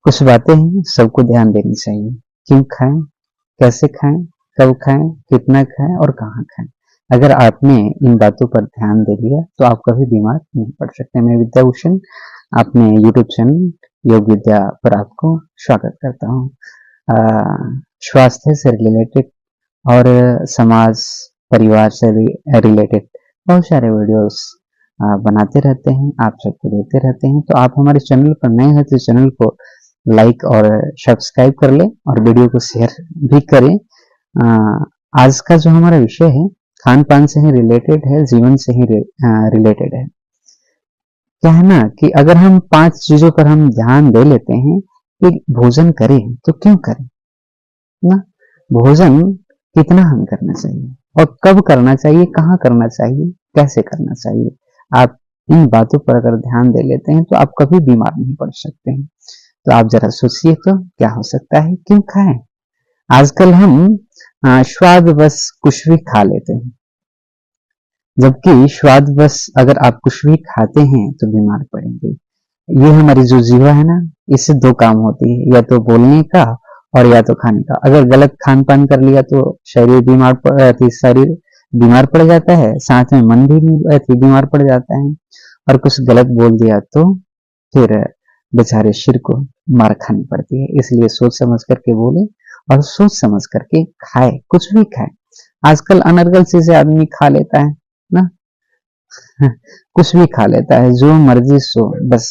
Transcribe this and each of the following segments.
कुछ बातें हैं सबको ध्यान देनी चाहिए। क्यों खाएं, कैसे खाएं, कब खाएं, कितना खाएं और कहाँ खाएं। अगर आपने इन बातों पर ध्यान दे लिया तो आप कभी बीमार नहीं पड़ सकते। मैं विद्याभूषण अपने यूट्यूब चैनल योग विद्या पर आपको स्वागत करता हूँ। स्वास्थ्य से रिलेटेड और समाज परिवार से रिलेटेड बहुत सारे वीडियोस बनाते रहते हैं, आप सबको देते रहते हैं। तो आप हमारे चैनल पर नए हैं तो चैनल को लाइक और सब्सक्राइब कर ले और वीडियो को शेयर भी करें। आज का जो हमारा विषय है खान पान से ही रिलेटेड है, जीवन से ही रिलेटेड है। क्या है ना कि अगर हम 5 चीजों पर हम ध्यान दे लेते हैं कि भोजन करें तो क्यों करें ना, भोजन कितना हम करना चाहिए और कब करना चाहिए, कहाँ करना चाहिए, कैसे करना चाहिए। आप इन बातों पर अगर ध्यान दे लेते हैं तो आप कभी बीमार नहीं पड़ सकते हैं। तो आप जरा सोचिए तो क्या हो सकता है, क्यों खाएं। आजकल हम स्वाद बस कुछ भी खा लेते हैं, जबकि स्वाद बस अगर आप कुछ भी खाते हैं तो बीमार पड़ेंगे। ये हमारी जो जीवा है ना, इससे 2 काम होती है, या तो बोलने का और या तो खाने का। अगर गलत खान पान कर लिया तो शरीर बीमार पड़ जाता है, साथ में मन भी बीमार पड़ जाता है। और कुछ गलत बोल दिया तो फिर बेचारे सिर को मार खानी पड़ती है। इसलिए सोच समझ करके बोले और सोच समझ करके खाए, कुछ भी खाए। आजकल अनर्गल चीजें आदमी खा लेता है ना कुछ भी खा लेता है, जो मर्जी सो बस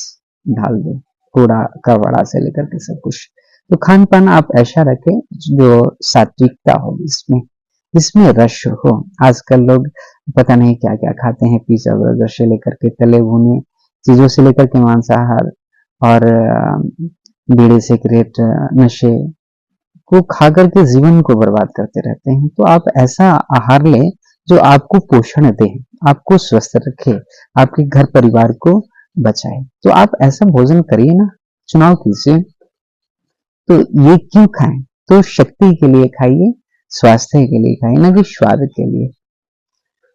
ढाल दो, कूड़ा कबाड़ा से लेकर के सब कुछ। तो खान पान आप ऐसा रखें जो सात्विकता हो, इसमें रस हो। आजकल लोग पता नहीं क्या क्या खाते हैं, पिज्जा बर्गर से लेकर के तले भुने चीजों से लेकर के मांसाहार और बीड़ी सिगरेट नशे को खा करके जीवन को बर्बाद करते रहते हैं। तो आप ऐसा आहार लें जो आपको पोषण दे, आपको स्वस्थ रखे, आपके घर परिवार को बचाए। तो आप ऐसा भोजन करिए ना, चुनाव कीजिए। तो ये क्यों खाएं, तो शक्ति के लिए खाइए, स्वास्थ्य के लिए खाइए, ना कि स्वाद के लिए।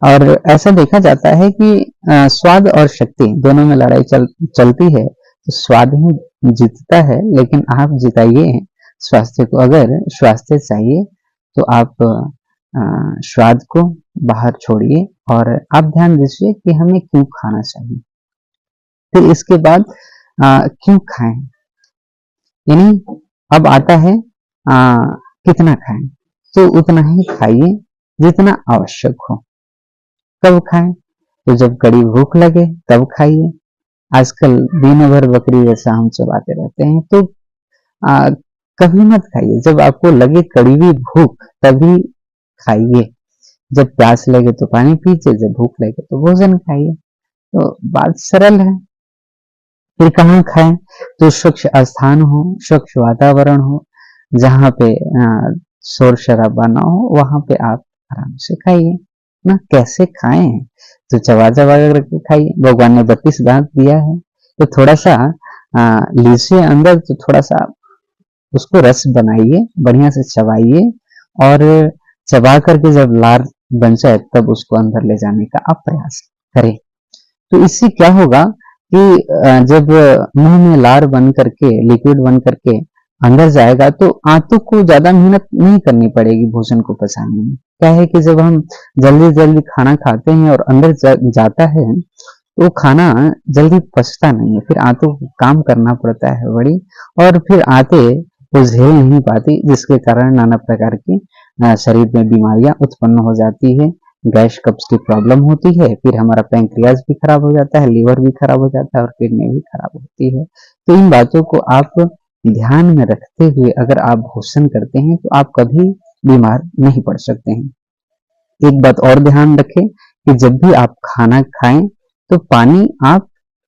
और ऐसा देखा जाता है कि स्वाद और शक्ति दोनों में लड़ाई चलती है, तो स्वाद ही जीतता है। लेकिन आप जिताइए स्वास्थ्य को। अगर स्वास्थ्य चाहिए तो आप स्वाद को बाहर छोड़िए और आप ध्यान दीजिए कि हमें क्यों खाना चाहिए। फिर इसके बाद क्यों खाएं, यानी अब आता है कितना खाएं। तो उतना ही खाइए जितना आवश्यक हो। कब खाएं, तो जब कड़ी भूख लगे तब खाइए। आजकल दिन भर बकरी जैसा हम चबाते रहते हैं, तो कभी मत खाइए। जब आपको लगे कड़वी भूख तभी खाइए। जब प्यास लगे तो पानी पीजिए, जब भूख लगे तो भोजन खाइए। तो बात सरल है। फिर कहाँ खाएं, तो स्वच्छ स्थान हो, स्वच्छ वातावरण हो, जहाँ पे शोर शराबा ना हो, वहां पे आप आराम से खाइए ना। कैसे खाएं, तो चबा चबा करके खाइए। भगवान ने 32 दांत दिया है, तो थोड़ा सा लीजिए अंदर, तो थोड़ा सा उसको रस बनाइए, बढ़िया से चबाइए और चबा करके जब लार बन जाए तब उसको अंदर ले जाने का आप प्रयास करें। तो इससे क्या होगा कि जब मुंह में लार बन करके, लिक्विड बन करके अंदर जाएगा तो आंतों को ज्यादा मेहनत नहीं करनी पड़ेगी भोजन को पचाने में। क्या है कि जब हम जल्दी जल्दी खाना खाते हैं और अंदर जाता है तो खाना जल्दी पचता नहीं है, फिर आंतों को काम करना पड़ता है बड़ी, और फिर आंतें वो झेल नहीं पाती, जिसके कारण नाना प्रकार की शरीर में बीमारियां उत्पन्न हो जाती है। गैस कब्ज की प्रॉब्लम होती है, फिर हमारा पैंक्रियाज भी खराब हो जाता है, लीवर भी खराब हो जाता है और किडनी भी खराब होती है। तो इन बातों को आप ध्यान में रखते हुए अगर आप भोजन करते हैं तो आप कभी बीमार नहीं पड़ सकते हैं। एक बात और ध्यान रखें कि जब भी आप खाना खाएं तो पानी आप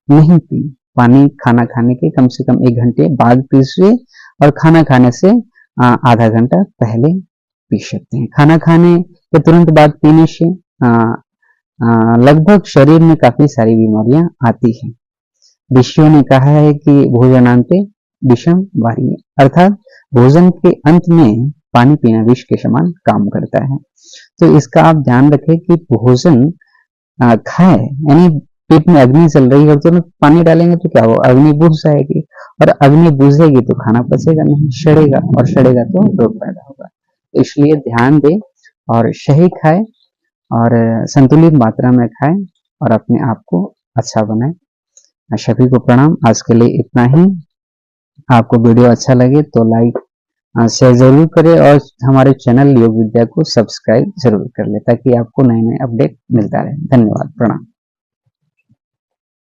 नहीं पिए। पानी खाना खाने के कम से कम 1 घंटे बाद पीजिए और खाना खाने से आधा घंटा पहले पी सकते हैं। खाना खाने के तुरंत बाद पीने से लगभग शरीर में काफी सारी बीमारियां आती हैं। ऋषियों ने कहा है कि भोजनांते विषम वारिये, अर्थात भोजन के अंत में पानी पीना विष के समान काम करता है। तो इसका आप ध्यान रखें कि भोजन खाए, यानी पेट में अग्नि चल रही है तो पानी डालेंगे तो क्या हो, अग्नि बुझ जाएगी और अग्नि बुझेगी तो खाना पचेगा नहीं, सड़ेगा, और सड़ेगा तो रोग पैदा होगा। तो इसलिए ध्यान दें और सही खाएं और संतुलित मात्रा में खाएं और अपने आप को अच्छा बनाएं। सभी को प्रणाम। आज के लिए इतना ही। आपको वीडियो अच्छा लगे तो लाइक शेयर जरूर करें और हमारे चैनल योग विद्या को सब्सक्राइब जरूर कर ले ताकि आपको नए नए अपडेट मिलता रहे। धन्यवाद, प्रणाम।